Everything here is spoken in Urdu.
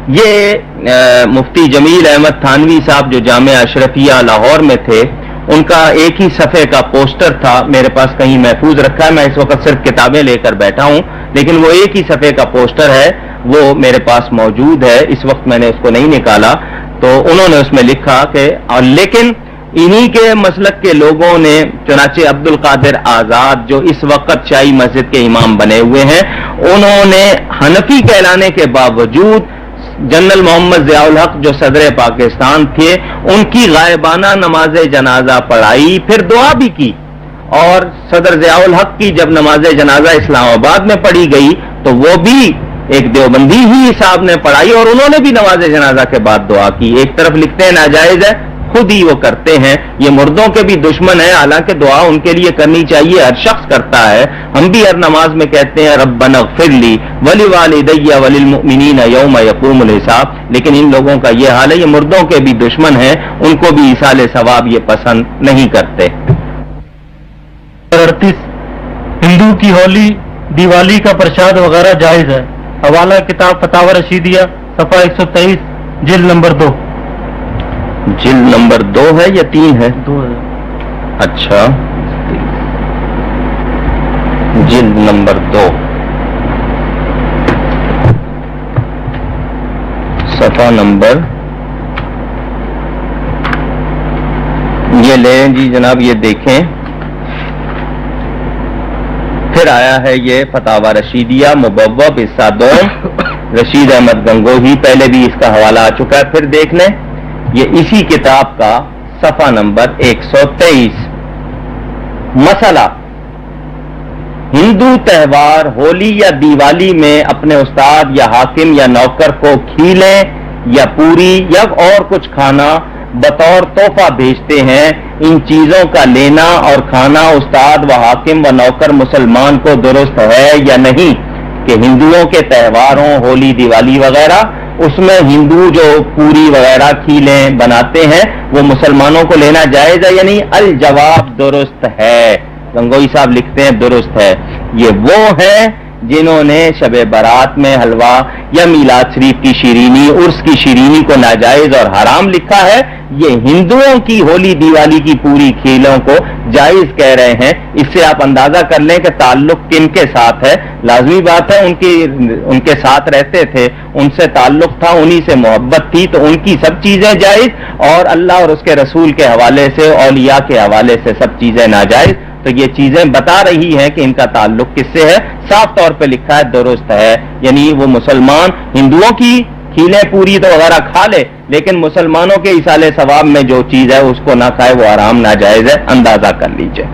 یہ مفتی جمیل احمد تھانوی صاحب جو جامعہ اشرفیہ لاہور میں تھے، ان کا ایک ہی صفحے کا پوسٹر تھا، میرے پاس کہیں محفوظ رکھا ہے، میں اس وقت صرف کتابیں لے کر بیٹھا ہوں، لیکن وہ ایک ہی صفحے کا پوسٹر ہے، وہ میرے پاس موجود ہے، اس وقت میں نے اس کو نہیں نکالا۔ تو انہوں نے اس میں لکھا کہ لیکن انہی کے مسلک کے لوگوں نے، چنانچہ عبد القادر آزاد جو اس وقت شاہی مسجد کے امام بنے ہوئے ہیں، انہوں نے حنفی کہلانے کے باوجود جنرل محمد ضیاء الحق جو صدر پاکستان تھے، ان کی غائبانہ نماز جنازہ پڑھائی، پھر دعا بھی کی، اور صدر ضیاء الحق کی جب نماز جنازہ اسلام آباد میں پڑھی گئی تو وہ بھی ایک دیوبندی ہی صاحب نے پڑھائی، اور انہوں نے بھی نماز جنازہ کے بعد دعا کی۔ ایک طرف لکھتے ہیں ناجائز ہے، خود ہی وہ کرتے ہیں، یہ مردوں کے بھی دشمن ہیں، حالانکہ دعا ان کے لیے کرنی چاہیے، ہر شخص کرتا ہے، ہم بھی ہر نماز میں کہتے ہیں ربنا اغفر لی ولوالدی وللمؤمنین یوم یقوم الحساب، لیکن ان لوگوں کا یہ حال ہے، یہ مردوں کے بھی دشمن ہیں، ان کو بھی ایصال ثواب یہ پسند نہیں کرتے۔ 38 ہندو کی ہولی دیوالی کا پرساد وغیرہ جائز ہے، حوالہ کتاب فتاوی رشیدیہ صفحہ 123 جلد نمبر 2۔ جلد نمبر 2 ہے یا 3 ہے؟ 2 ہے۔ اچھا، جلد نمبر 2 صفحہ نمبر، یہ لیں جی جناب، یہ دیکھیں، پھر آیا ہے یہ فتاوی رشیدیہ مبوب حصہ 2، رشید احمد گنگوہی، پہلے بھی اس کا حوالہ آ چکا ہے، پھر دیکھ لیں، یہ اسی کتاب کا صفحہ نمبر 123۔ مسئلہ: ہندو تہوار ہولی یا دیوالی میں اپنے استاد یا حاکم یا نوکر کو کھیلیں یا پوری یا اور کچھ کھانا بطور تحفہ بھیجتے ہیں، ان چیزوں کا لینا اور کھانا استاد و حاکم و نوکر مسلمان کو درست ہے یا نہیں؟ کہ ہندوؤں کے تہواروں ہولی دیوالی وغیرہ، اس میں ہندو جو پوری وغیرہ کھیلیں بناتے ہیں وہ مسلمانوں کو لینا جائز ہے یا نہیں؟ الجواب درست ہے۔ گنگوئی صاحب لکھتے ہیں درست ہے۔ یہ وہ ہیں جنہوں نے شب برات میں حلوہ یا میلاد شریف کی شیرینی، عرس کی شیرینی کو ناجائز اور حرام لکھا ہے، یہ ہندوؤں کی ہولی دیوالی کی پوری کھیلوں کو جائز کہہ رہے ہیں۔ اس سے آپ اندازہ کر لیں کہ تعلق کن کے ساتھ ہے۔ لازمی بات ہے ان کے ساتھ رہتے تھے، ان سے تعلق تھا، انہی سے محبت تھی، تو ان کی سب چیزیں جائز، اور اللہ اور اس کے رسول کے حوالے سے، اولیاء کے حوالے سے سب چیزیں ناجائز۔ تو یہ چیزیں بتا رہی ہیں کہ ان کا تعلق کس سے ہے، صاف طور پہ لکھا ہے درست ہے، یعنی وہ مسلمان ہندوؤں کی کھیلیں پوری تو وغیرہ کھا لے، لیکن مسلمانوں کے ایصال ثواب میں جو چیز ہے اس کو نہ کھائے، وہ حرام ناجائز ہے، اندازہ کر لیجئے۔